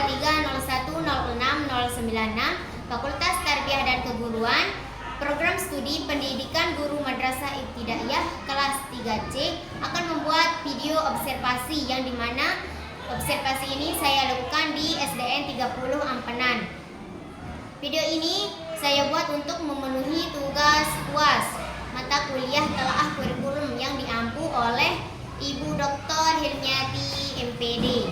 0301060696, Fakultas Tarbiyah dan Keguruan, Program Studi Pendidikan Guru Madrasah Ibtidaiyah kelas 3C akan membuat video observasi yang dimana observasi ini saya lakukan di SDN 30 Ampenan. Video ini saya buat untuk memenuhi tugas UAS mata kuliah telaah kurikulum yang diampu oleh Ibu Dr. Hilmiati MPD.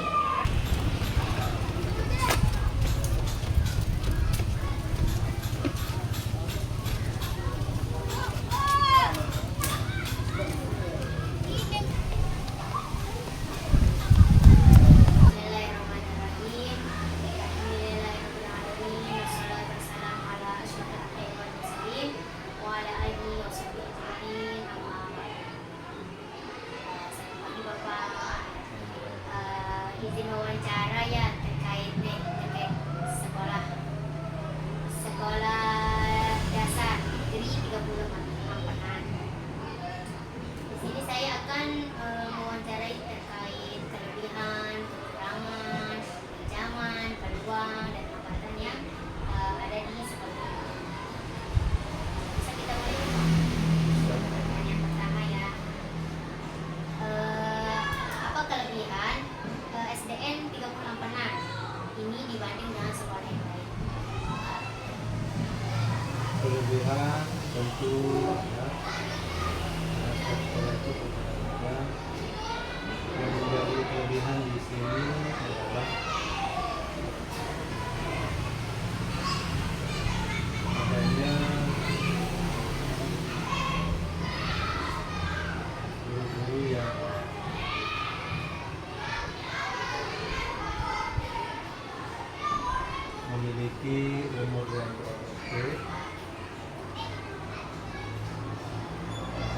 Izin wawancara ya terkait sekolah dasar negeri 30 Ampenan. Di sini saya akan mewawancarai terkait kelebihan, kekurangan, pinjaman, peluang dan hambatan yang ada di sekolah. Bisa kita mulai? Yang pertama ya, apa kelebihan SDN 30 Ampenan ini dibanding dengan sekolah yang lain? Kelebihan tentu ya, sekolah itu berbeda. Yang menjadi kelebihan di sini adalah adanya guru-guru yang memiliki umur yang produktif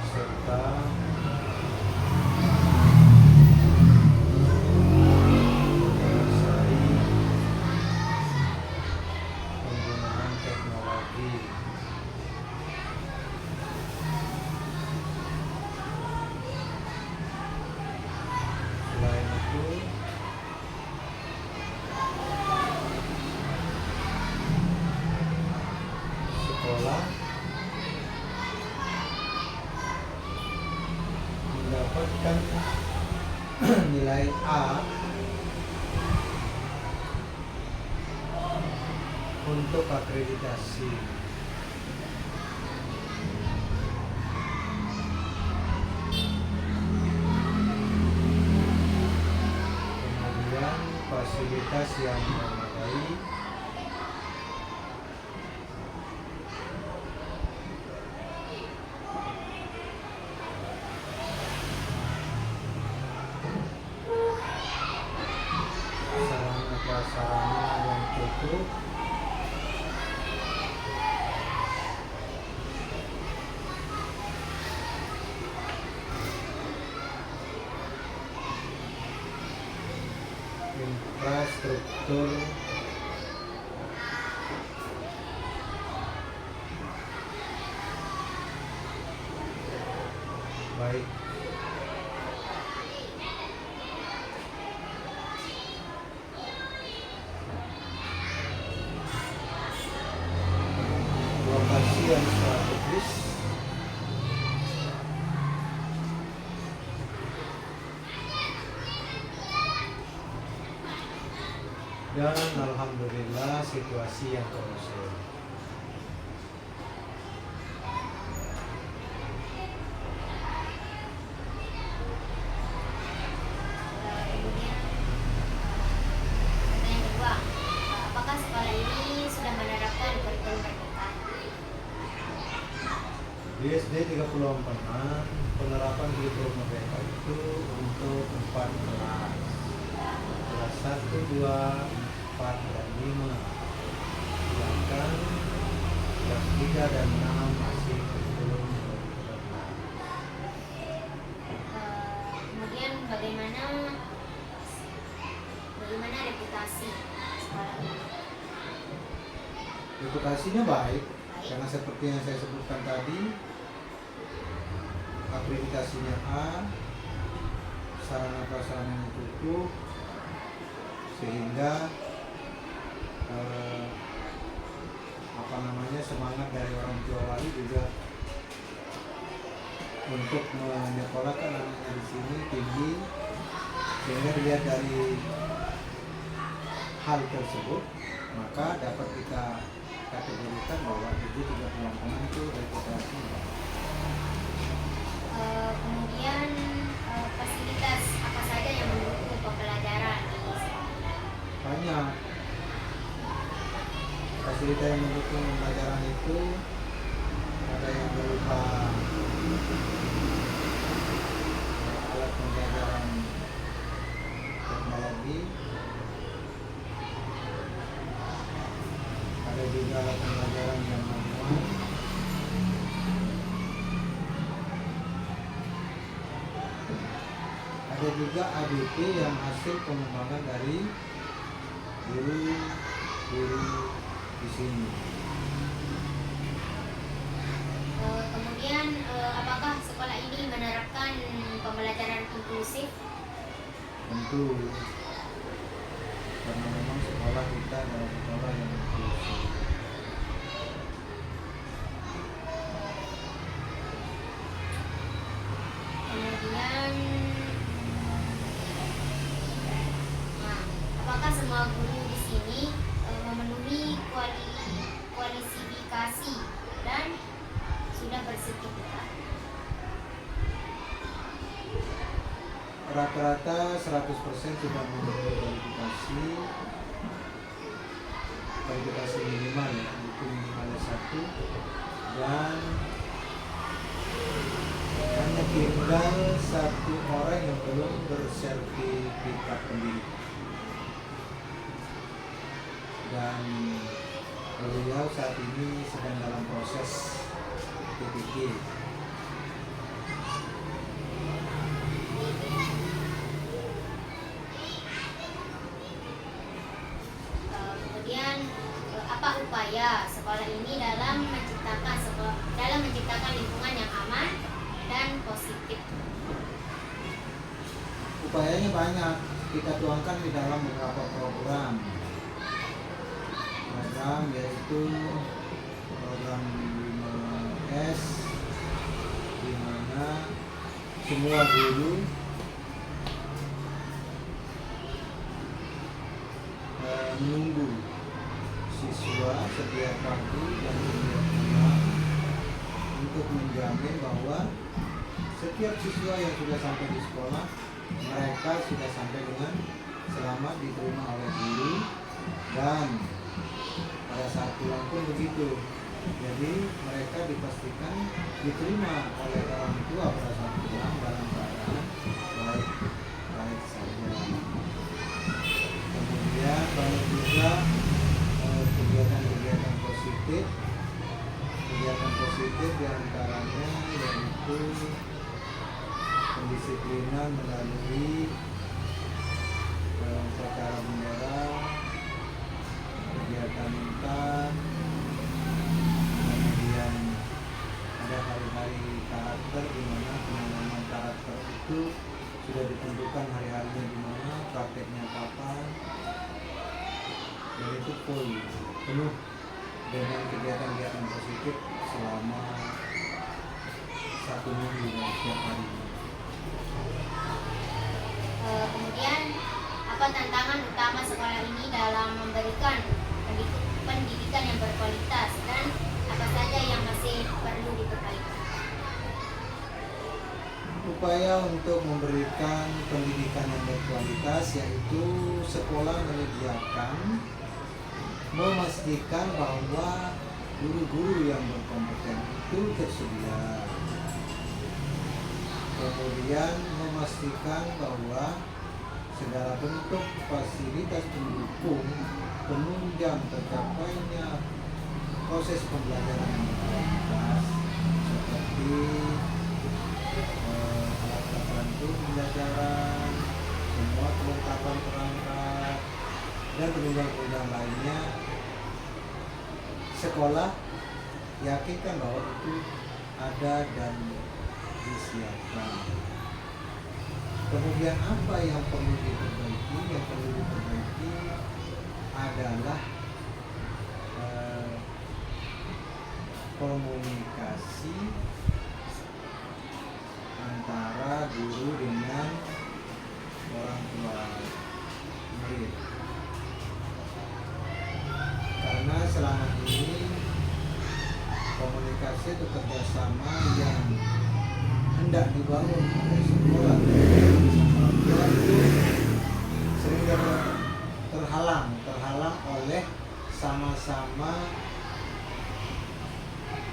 serta menguasai penggunaan teknologi. Selain itu, sekolah mendapatkan nilai A untuk akreditasi. Kemudian fasilitas yang memadai, sarana yang cukup, infrastruktur baik, lokasi yang strategis, dan alhamdulillah situasi yang kondusif. Yang kedua, apakah sekolah ini sudah menerapkan kurikulum merdeka? Di SD 30 Ampenan, penerapan kurikulum merdeka itu untuk 4 kelas. Kelas 1, 2, 4, dan 5. Sedangkan kelas 3 dan 6 masih kurikulum 2013. Kemudian bagaimana reputasi sekolah ini? Reputasinya baik, karena seperti yang saya sebutkan tadi, akreditasinya A, sarana prasarana yang cukup, sehingga eh, semangat dari orang tua wali juga untuk menyekolahkan anaknya di sini tinggi, sehingga dilihat dari hal tersebut maka dapat kita kategorikan bahwa ibu 36 itu reputasi. Kemudian fasilitas apa saja yang mendukung pembelajaran ini? Banyak fasilitas yang mendukung pembelajaran itu, ada yang berupa alat pembelajaran teknologi, ada juga alat pembelajaran yang manual, ada juga ADP yang hasil pengembangan dari guru di sini. Kemudian apakah sekolah ini menerapkan pembelajaran inklusif? Tentu, karena memang sekolah kita adalah sekolah yang inklusif. Kemudian apakah semua guru di sini memenuhi kualifikasi dan sudah bersertifikat? Rata-rata 100% sudah memenuhi kualifikasi minimal ya, itu minimal S1, dan hanya tinggal satu orang yang belum bersertifikat pendidik, dan beliau saat ini sedang dalam proses PPG. Kemudian apa upaya sekolah ini dalam menciptakan lingkungan yang aman dan positif? Upayanya banyak, kita tuangkan di dalam beberapa program, yaitu program 5S, di mana semua guru menunggu siswa setiap pagi dan setiap malam untuk menjamin bahwa setiap siswa yang sudah sampai di sekolah, mereka sudah sampai dengan selamat, diterima oleh guru, dan pada saat pulang pun begitu. Jadi mereka dipastikan diterima oleh orang tua pada saat pulang dalam keadaan baik saja. Kemudian banyak juga kegiatan positif diantaranya yaitu pendisiplinan melalui upacara bendera, kegiatan intan, kemudian ada hari-hari karakter di mana penanaman karakter itu sudah ditentukan hari-harinya di mana, prakteknya kapan, dan itu penuh dengan kegiatan-kegiatan positif selama 1 minggu dan setiap hari. Kemudian apa tantangan utama sekolah ini dalam memberikan pendidikan yang berkualitas dan apa saja yang masih perlu diperbaiki? Upaya untuk memberikan pendidikan yang berkualitas yaitu sekolah memastikan bahwa guru-guru yang berkompeten itu tersedia. Kemudian memastikan bahwa segala bentuk fasilitas pendukung penunjang tercapainya proses pembelajaran yang berkualitas seperti alat bantu pembelajaran, semua kelengkapan perangkat, dan penunjang-penunjang lainnya. Sekolah yakinkan bahwa itu ada dan disiapkan. Kemudian apa yang perlu diperbaiki? Yang perlu diperbaiki adalah komunikasi antara guru dengan orang tua murid. Karena selama ini komunikasi atau kerjasama yang hendak dibangun oleh sekolah sama orang tua itu sering terhalang oleh sama-sama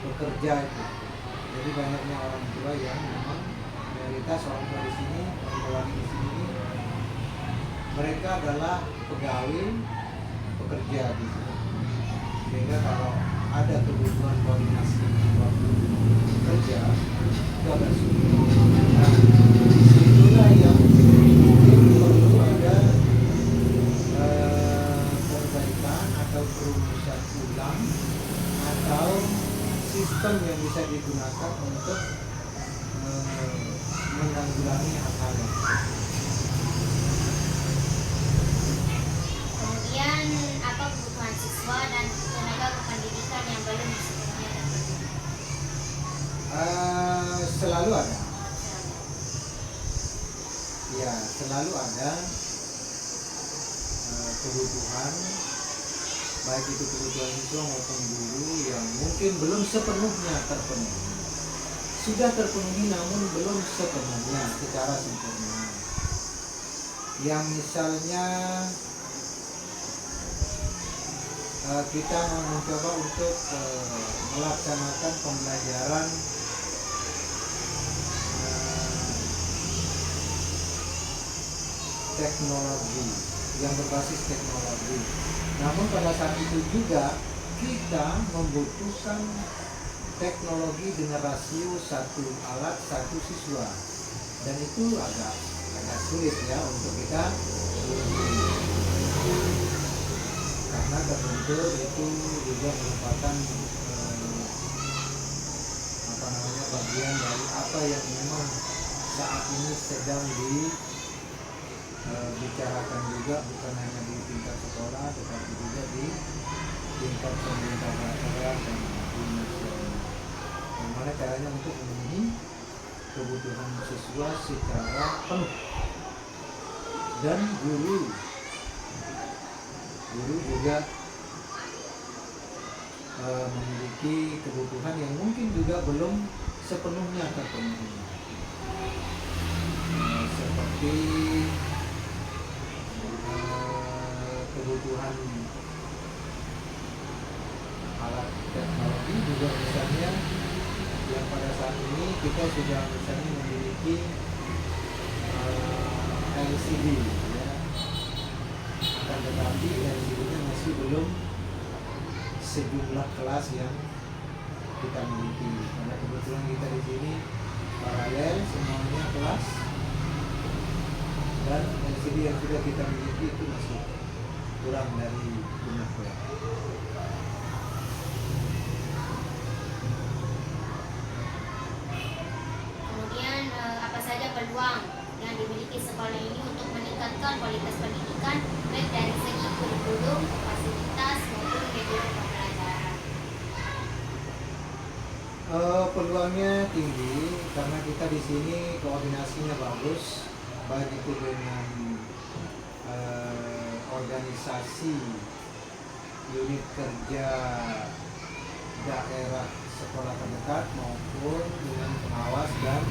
bekerja itu. Jadi banyaknya orang tua yang memang mayoritas orang tua di sini, orang tua di sini, mereka adalah pegawai pekerja di sini. Sehingga kalau ada kebutuhan koordinasi waktu kerja itu agak sulit. Nah, disitulah yang mungkin perlu ada perbaikan atau perumusan ulang atau sistem yang bisa digunakan untuk menanggulangi hal-hal yang Kemudian apa kebutuhan siswa dan tenaga kependidikan yang belum sepenuhnya terpenuhi? Selalu ada. Ya, selalu ada kebutuhan, baik itu kebutuhan siswa maupun guru yang mungkin belum sepenuhnya terpenuhi. Sudah terpenuhi namun belum sepenuhnya secara sempurna. Yang misalnya kita mau mencoba untuk melaksanakan pembelajaran teknologi yang berbasis teknologi. Namun pada saat itu juga kita membutuhkan teknologi dengan rasio 1 alat 1 siswa, dan itu agak sulit ya untuk kita karena terbentur itu juga merupakan bagian dari apa yang memang saat ini sedang dibicarakan juga, bukan hanya di tingkat sekolah tetapi juga di tingkat pemerintah daerah dan di nasional. Bagaimana caranya untuk memenuhi kebutuhan siswa secara penuh, dan guru juga memiliki kebutuhan yang mungkin juga belum sepenuhnya terpenuhi, seperti kebutuhan alat teknologi juga, misalnya yang pada saat ini kita sudah misalnya memiliki LCD ya, akan tetapi LCD-nya masih belum sejumlah kelas yang kita miliki, karena kebetulan kita di sini paralel semuanya kelas, dan LCD yang sudah kita miliki itu masih kurang dari jumlah kelas. Kemudian apa saja peluang yang dimiliki sekolah ini untuk meningkatkan kualitas pendidikan baik dari segi kurikulum, fasilitas maupun metode pembelajaran? Peluangnya tinggi karena kita di sini koordinasinya bagus, baik itu dengan organisasi unit kerja daerah sekolah terdekat maupun dengan pengawas dan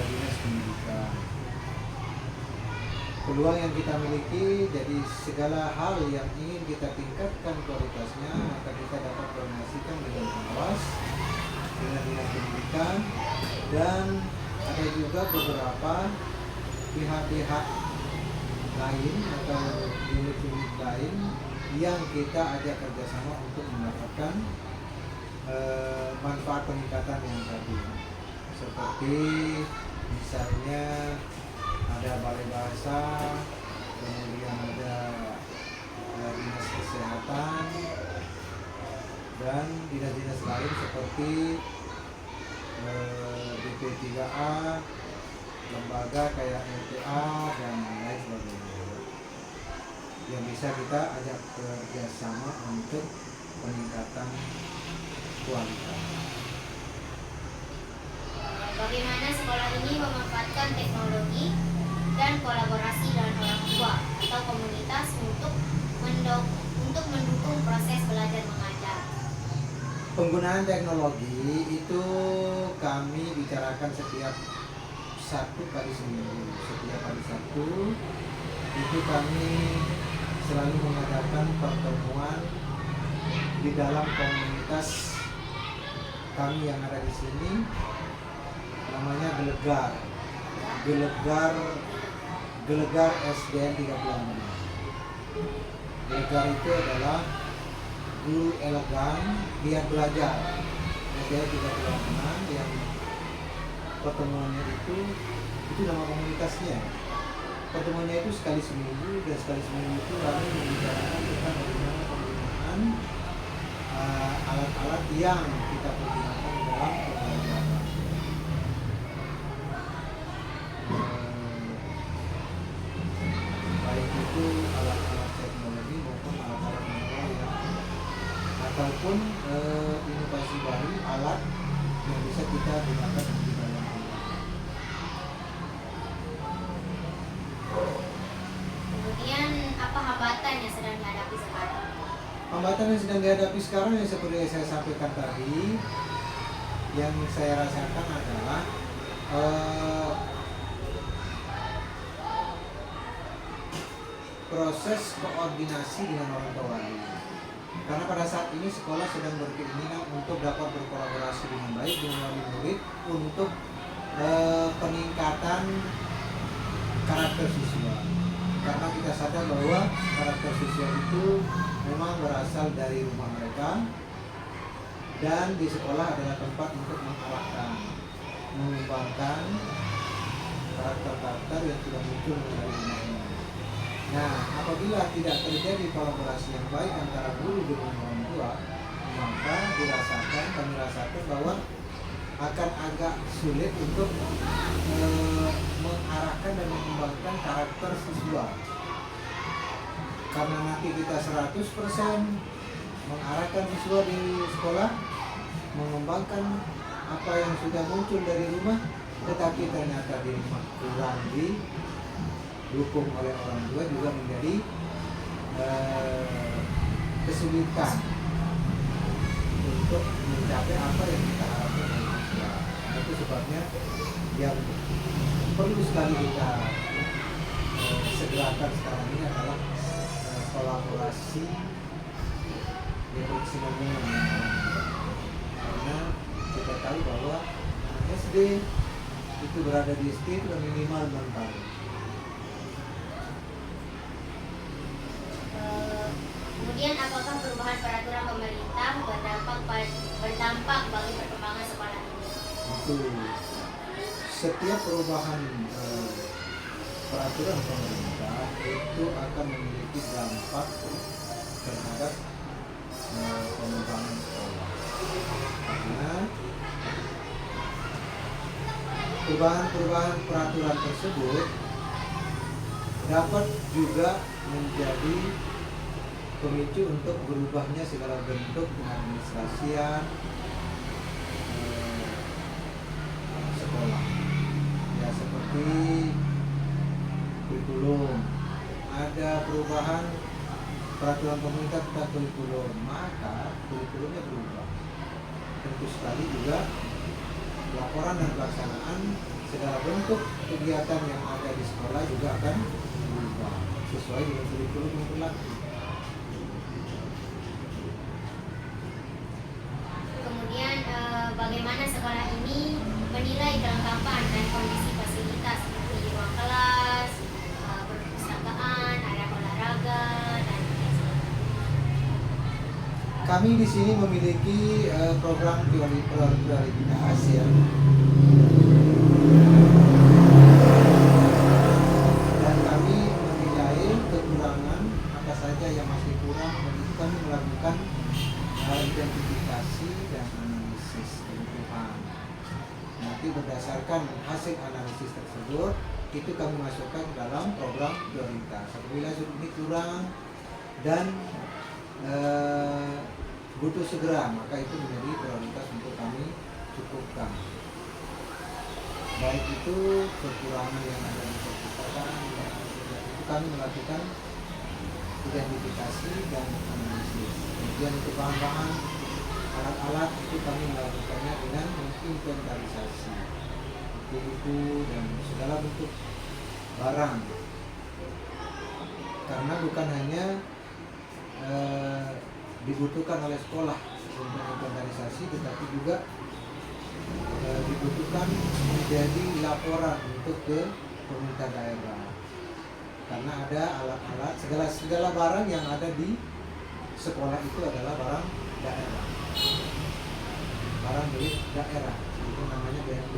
dinas pendidikan. Peluang yang kita miliki, jadi segala hal yang ingin kita tingkatkan kualitasnya, maka kita dapat koordinasikan dengan pengawas, dengan dinas pendidikan, dan ada juga beberapa pihak-pihak lain atau unit-unit lain yang kita ajak kerjasama untuk mendapatkan manfaat peningkatan yang tadi, seperti misalnya ada balai bahasa, kemudian ada dinas kesehatan dan dinas-dinas lain seperti BP3A, lembaga kayak LTA dan lain sebagainya, yang bisa kita ajak kerjasama untuk peningkatan kualitas. Bagaimana sekolah ini memanfaatkan teknologi dan kolaborasi dengan orang tua atau komunitas untuk mendukung proses belajar mengajar. Penggunaan teknologi itu kami bicarakan setiap Sabtu kali seminggu. Setiap hari Sabtu itu kami selalu mengadakan pertemuan di dalam komunitas kami yang ada di sini, namanya Gelegar SDN 36. Gelegar itu adalah guru elegan giat belajar SDN 36 yang pertemuannya itu nama komunitasnya. Pertemuannya itu sekali seminggu, dan sekali seminggu itu kami membicarakan tentang bagaimana penggunaan alat-alat yang kita pergunakan dalam pembelajaran. Baik itu alat-alat teknologi maupun alat-alat manual ataupun inovasi baru, alat yang bisa kita gunakan di dalam pembelajaran. Kemudian apa hambatan yang sedang dihadapi sekarang? Hambatan yang sedang dihadapi sekarang yang seperti yang saya sampaikan tadi, yang saya rasakan adalah proses koordinasi dengan orang tua wali. Karena pada saat ini sekolah sedang berkeinginan untuk dapat berkolaborasi dengan baik dengan wali murid untuk peningkatan karakter siswa. Karena kita sadar bahwa karakter siswa itu memang berasal dari rumah mereka, dan di sekolah adalah tempat untuk mengarahkan, mengembangkan karakter-karakter yang sudah muncul dari rumahnya. Nah, apabila tidak terjadi kolaborasi yang baik antara guru dengan orang tua, maka kami rasakan bahwa akan agak sulit untuk mengarahkan dan mengembangkan karakter siswa. Karena nanti kita 100% mengarahkan siswa di sekolah, mengembangkan apa yang sudah muncul dari rumah, tetapi ternyata di rumah kurang didukung oleh orang tua, juga menjadi kesulitan untuk mencapai apa yang kita harapkan dari siswa. Itu sebabnya yang perlu sekali kita segerakan sekarang ini adalah kolaborasi yang berkesinambungan dengan orang tua. Karena kita tahu bahwa SD itu berada di SD itu minimal 6 tahun. Kemudian apakah perubahan peraturan pemerintah berdampak bagi perkembangan sekolah ini? Itu setiap perubahan peraturan pemerintah itu akan memiliki dampak terhadap pengembangan sekolah. Karena perubahan peraturan tersebut dapat juga menjadi pemicu untuk berubahnya segala bentuk pengadministrasian sekolah. Ya, seperti kurikulum. Ada perubahan peraturan pemerintah tentang kurikulum, maka kurikulumnya berubah. Tentu sekali juga laporan dan pelaksanaan segala bentuk kegiatan yang ada di sekolah juga akan berubah sesuai dengan kurikulum yang berlaku. Kemudian bagaimana sekolah ini menilai kelengkapan dan kondisi fasilitas seperti ruang kelas, perpustakaan, area olahraga, dan lain sebagainya? Kami di sini memiliki program prioritas ya. Dan kami menilai kekurangan apa saja yang masih kurang, dan itu kami melakukan identifikasi dan analisis kebutuhan. Nanti berdasarkan hasil analisis tersebut, itu kami masukkan ke dalam program prioritas. Apabila ini kurang dan butuh segera, maka itu menjadi prioritas untuk kami cukupkan. Baik itu kekurangan yang ada di perpustakaan, itu kami melakukan identifikasi dan analisis. Kemudian untuk bahan-bahan, alat-alat itu kami melakukannya dengan menginventarisasi buku dan segala bentuk barang. Karena bukan hanya dibutuhkan oleh sekolah untuk inventarisasi, tetapi juga dibutuhkan menjadi laporan untuk ke pemerintah daerah. Karena ada alat-alat, segala barang yang ada di sekolah itu adalah barang daerah, barang milik daerah, itu namanya BMD.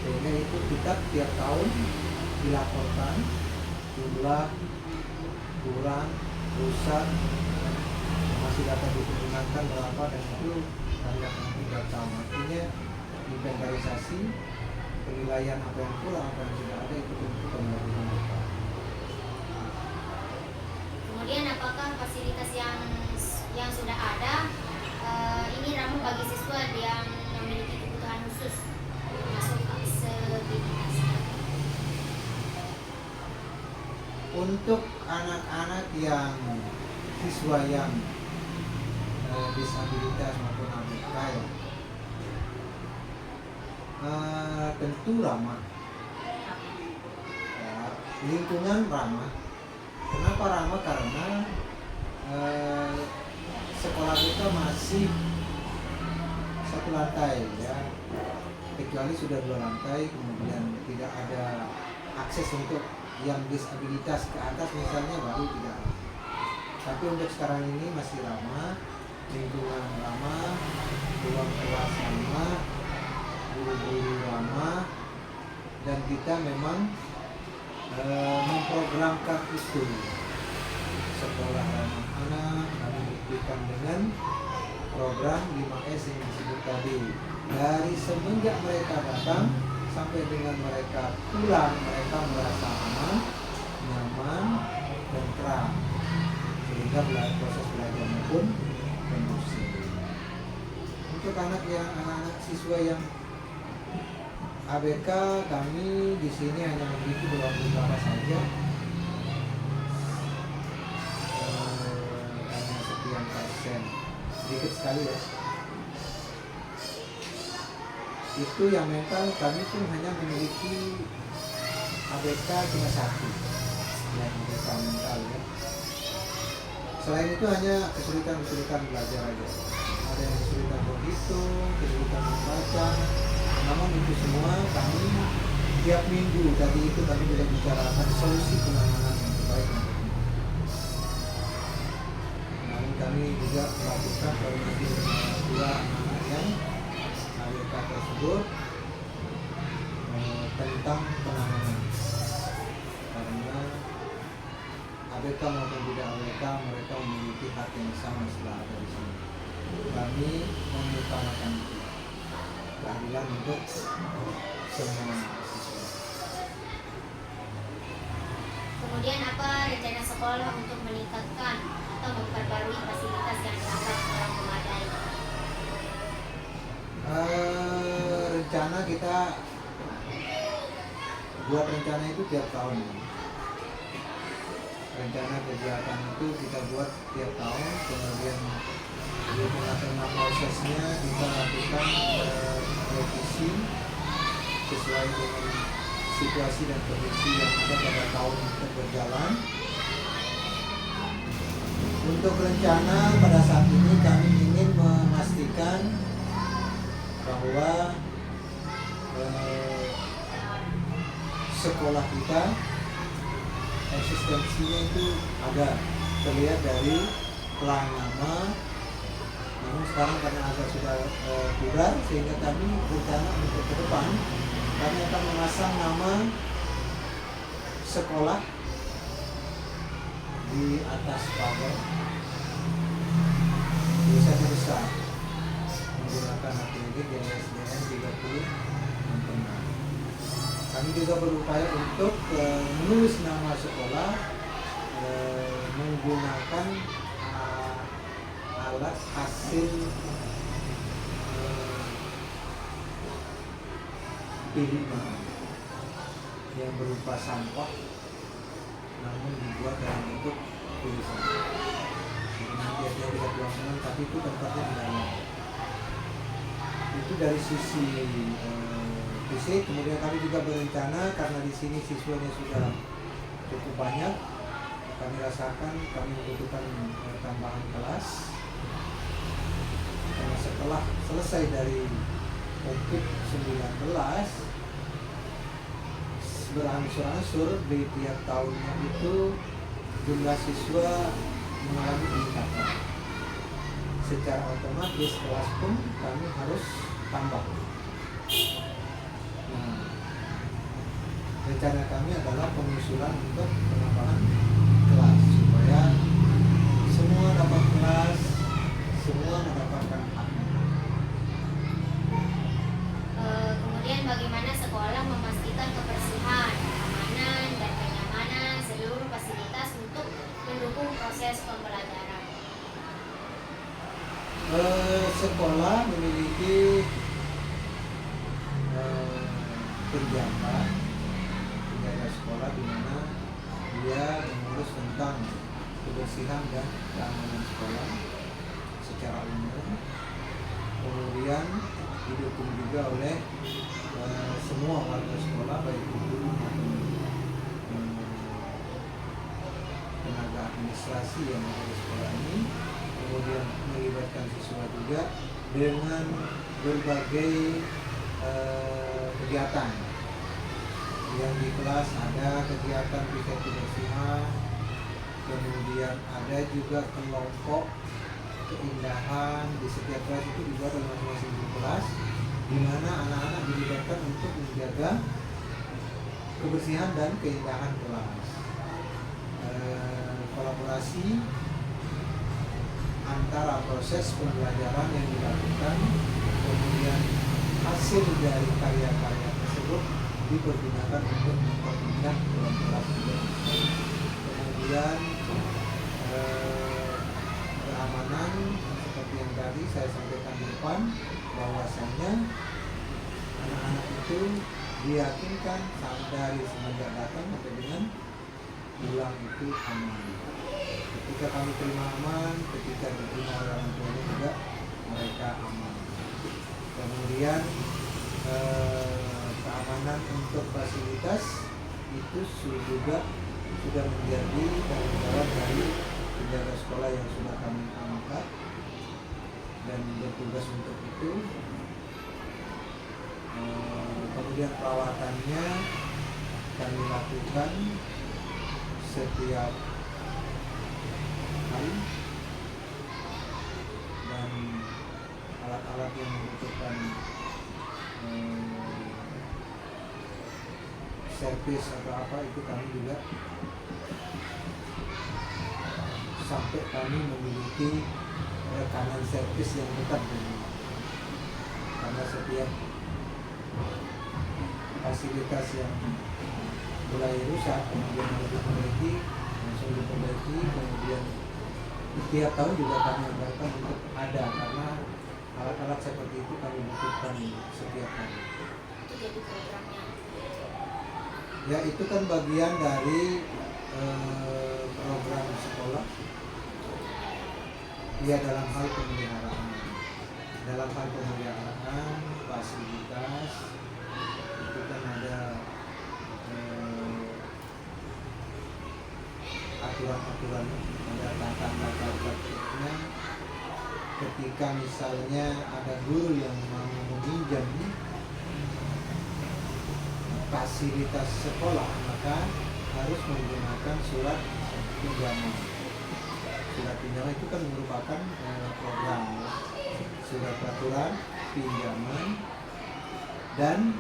Sehingga itu kita tiap tahun dilaporkan jumlah, kurang, rusak, masih dapat digunakan berapa, dan itu kami akan tiap tahun. Artinya inventarisasi, penilaian apa yang kurang, apa yang sudah ada, itu tentu kami lakukan. Kemudian apakah fasilitas yang sudah ada ini ramah bagi siswa yang memiliki kebutuhan khusus masuk aktivitas? Untuk anak-anak yang siswa yang disabilitas maupun ABK ya, tentu ramah ya, lingkungan ramah. Kenapa ramah? Karena sekolah kita masih satu lantai ya, kecuali sudah 2 lantai, kemudian tidak ada akses untuk yang disabilitas ke atas misalnya, baru tidak. Tapi untuk sekarang ini masih ramah, lingkungan ramah, ruang kelas ramah, guru-guru ramah, dan kita memang memprogramkan itu. Sekolah ramah anak kami buktikan dengan program 5S yang disebut tadi. Dari semenjak mereka datang sampai dengan mereka pulang, mereka merasa aman, nyaman, dan tenang, sehingga proses belajarnya pun kondusif. Untuk anak-anak siswa yang ABK, kami di sini hanya memiliki beberapa saja, hanya sekian persen, sedikit sekali ya. Itu yang mental, kami pun hanya memiliki ABK cuma 1 yang ABK mental ya. Selain itu hanya kesulitan belajar aja. Ada yang kesulitan berhitung, kesulitan membaca. Namun itu semua kami tiap minggu, tadi itu kami sudah bicarakan solusi penanganan yang terbaik untuk itu. Namun kami juga melakukan koordinasi dengan 2 anak yang ABK tersebut tentang penanganan. Karena ABK maupun tidak ABK, mereka memiliki hak yang sama setelah ada di sini. Kami mengutamakan itu, keadilan untuk semua siswa. Kemudian apa rencana sekolah untuk meningkatkan atau memperbarui fasilitas yang dianggap kurang memadai? Rencana kita buat rencana itu tiap tahun. Rencana kegiatan itu kita buat tiap tahun, kemudian di tengah-tengah prosesnya kita lakukan revisi sesuai dengan situasi dan kondisi yang ada pada tahun yang berjalan. Untuk rencana pada saat ini kami ingin memastikan bahwa sekolah kita eksistensinya itu ada, terlihat dari pelang nama. Namun sekarang karena agak sudah pudar, sehingga kami berencana untuk ke depan kami akan memasang nama sekolah di atas pagar, tulisannya besar, menggunakan akrilik yang SDN 30 Ampena. Kami juga berupaya untuk menulis nama sekolah menggunakan alat hasil P5 yang berupa sampah namun dibuat dalam bentuk tulisan. Jadi nanti ada kita tuangkan, tapi itu tempatnya di dalam. Itu dari sisi fisik. Kemudian kami juga berencana karena di sini siswanya sudah cukup banyak, kami rasakan kami membutuhkan tambahan kelas. Karena setelah selesai dari COVID 19 berangsur-angsur di tiap tahunnya itu jumlah siswa mengalami peningkatan. Secara otomatis kelas pun kami harus tambah. Nah, rencana kami adalah pengusulan untuk penambahan kelas supaya semua dapat kelas, semua mendapatkan hak. Kemudian bagaimana sekolah memastikan kebersihan, keamanan, dan kenyamanan seluruh fasilitas untuk mendukung proses pembelajaran? Sekolah memiliki penjaga sekolah di mana dia mengurus tentang kebersihan dan keamanan sekolah secara umum. Kemudian didukung juga oleh semua warga sekolah, baik guru maupun tenaga administrasi yang ada di sekolah ini. Kemudian melibatkan siswa juga dengan berbagai kegiatan. Yang di kelas ada kegiatan piket kebersihan, kemudian ada juga kelompok keindahan. Di setiap kelas itu dibuat oleh masing-masing kelas, di mana anak-anak dilibatkan untuk menjaga kebersihan dan keindahan kelas. Kolaborasi antara proses pembelajaran yang dilakukan, kemudian hasil dari karya-karya tersebut dipergunakan untuk mempermudah dalam kelas juga. Kemudian keamanan seperti yang tadi saya sampaikan di depan, bahwasanya anak-anak itu diyakinkan dari semenjak datang sampai dengan pulang itu aman. Ketika kami terima aman, ketika diterima oleh orang tuanya juga mereka aman. Kemudian keamanan untuk fasilitas itu juga sudah menjadi tanggung jawab dari penjaga sekolah yang sudah kami angkat dan bertugas untuk itu. Kemudian perawatannya kami lakukan setiap hari, dan alat-alat yang membutuhkan servis atau apa itu kami juga sampai kami memiliki rekanan servis yang tetap dulu. Karena setiap fasilitas yang mulai rusak kemudian harus diperbaiki, langsung diperbaiki. Kemudian tiap tahun juga kami anggarkan untuk ada, karena alat-alat seperti itu kami butuhkan setiap tahun. Itu jadi programnya. Ya, itu kan bagian dari program sekolah. Ya, dalam hal pemeliharaan, fasilitas itu kan ada aturan-aturan, ada tata tertibnya. Ketika misalnya ada guru yang mau meminjam fasilitas sekolah, maka harus menggunakan surat pinjaman. Surat pinjaman itu kan merupakan program, surat peraturan pinjaman, dan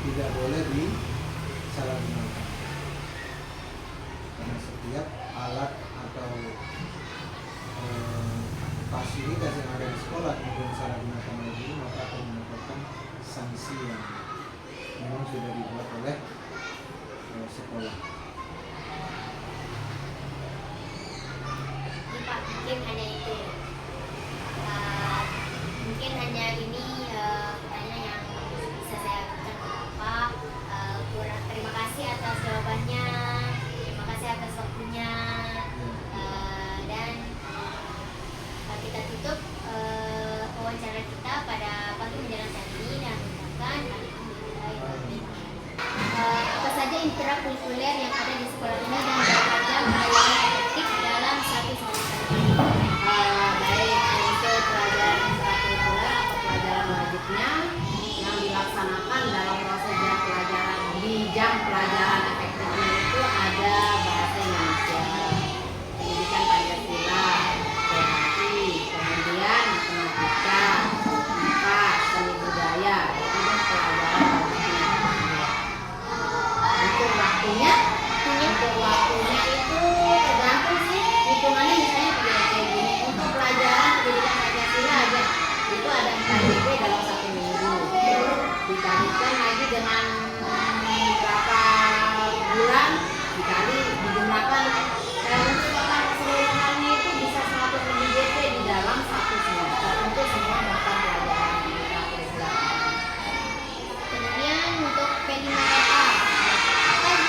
tidak boleh disalahgunakan. Karena setiap alat atau fasilitas yang ada di sekolah kemudian disalahgunakan oleh guru, maka akan mendapatkan sanksi yang memang sudah dibuat oleh sekolah. mungkin hanya itu. Uh, Mungkin hanya ini pertanyaan yang bisa saya berikan ke Bapak. Terima kasih atas jawabannya, terima kasih atas waktunya. Dan kita tutup wawancara kita pada pagi menjelang saat ini dan mengucapkan apa saja intrakurikuler yang ada di sekolah ini dan berapa jam pelajaran efektif dalam satu semester. Baik, untuk pelajaran intrakurikuler atau pelajaran wajibnya yang dilaksanakan dalam proses jam pelajaran di jam pelajaran efektifnya itu ada bahasa Indonesia, pendidikan Pancasila, PHI, kemudian matematika, IPA, seni budaya, itu pelajaran wajib. Untuk waktunya itu tergantung sih, hitungannya misalnya kayak gini. Untuk pelajaran pendidikan Pancasila aja itu ada 4 JP dalam 1 minggu, dikalikan lagi dengan berapa bulan, dikali dijumlahkan, untuk total keseluruhannya itu bisa 100 lebih JP di dalam 1 semester untuk semua mata pelajaran intrakurikuler. Kemudian untuk P5A,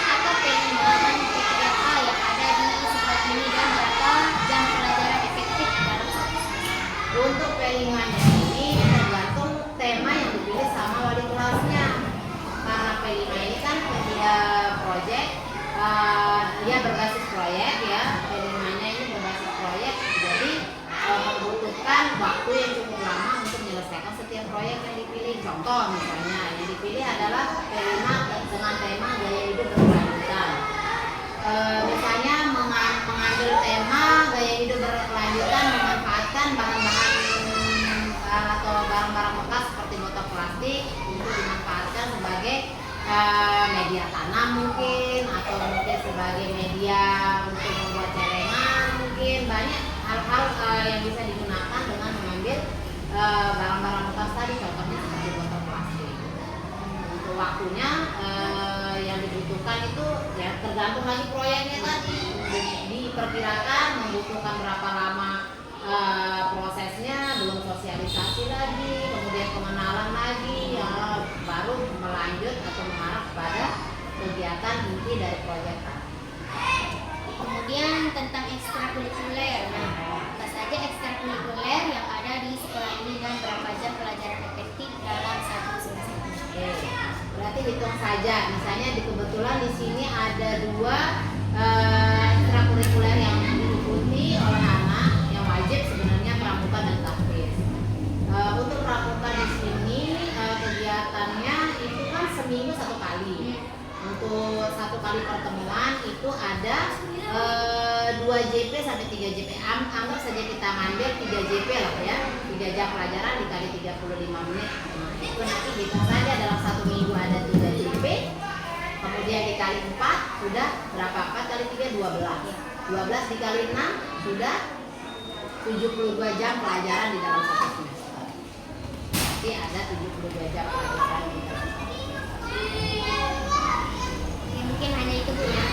apa P5 dan P3A yang ada di sekolah ini dan berapa jam pelajaran efektif dalam satu semester? Untuk P5-nya ini tergantung tema yang dipilih sama wali kelasnya. Karena P5 ini kan dia proyek, dia berbasis proyek ya. P5-nya ini berbasis proyek, jadi membutuhkan waktu yang cukup lama untuk menyelesaikan setiap proyek yang dipilih. Contoh misalnya yang dipilih adalah P5 dengan tema gaya hidup berkelanjutan. Misalnya mengambil tema gaya hidup berkelanjutan, memanfaatkan bahan-bahan atau barang-barang bekas seperti botol plastik untuk dimanfaatkan sebagai media tanam mungkin, atau mungkin sebagai media untuk membuat celengan, mungkin banyak hal-hal yang bisa digunakan dengan mengambil barang-barang bekas tadi, contohnya seperti botol plastik. Untuk waktunya yang dibutuhkan itu ya tergantung lagi proyeknya tadi, diperkirakan membutuhkan berapa lama prosesnya, belum sosialisasi lagi, kemudian pengenalan lagi, ya, baru melanjut atau mengarah kepada kegiatan inti dari proyek tadi. Kemudian tentang ekstrakurikuler, nah apa saja ekstrakurikuler yang ada di sekolah ini dan berapa jam pelajaran efektif dalam satu semester? Oke, berarti hitung saja. Misalnya kebetulan di sini ada 2 ekstrakurikuler yang diikuti oleh anak yang wajib sebenarnya pramuka dan tahfiz. Untuk pramuka di sini kegiatannya itu kan seminggu 1 kali. Untuk 1 kali pertemuan itu ada 2 JP sampai 3 JP. Anggap saja kita ngambil 3 JP lah ya, 3 jam pelajaran dikali 35 menit. Nah, itu nanti hitung saja dalam 1 minggu ada 3 JP, kemudian dikali 4 sudah berapa? 4 kali 3 12. 12 dikali 6 sudah 72 jam pelajaran di dalam 1 semester. Jadi ada 72 jam pelajaran di dalam 1 semester. Mungkin hanya itu Bu ya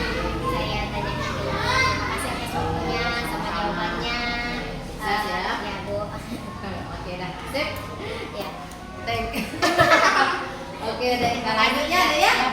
saya tanyakan dulu. Terima kasih atas waktunya sama jawabannya. Sukses ya. Ya Bu. Oke dah, sip. Ya. Thank. Oke deh, selanjutnya deh ya.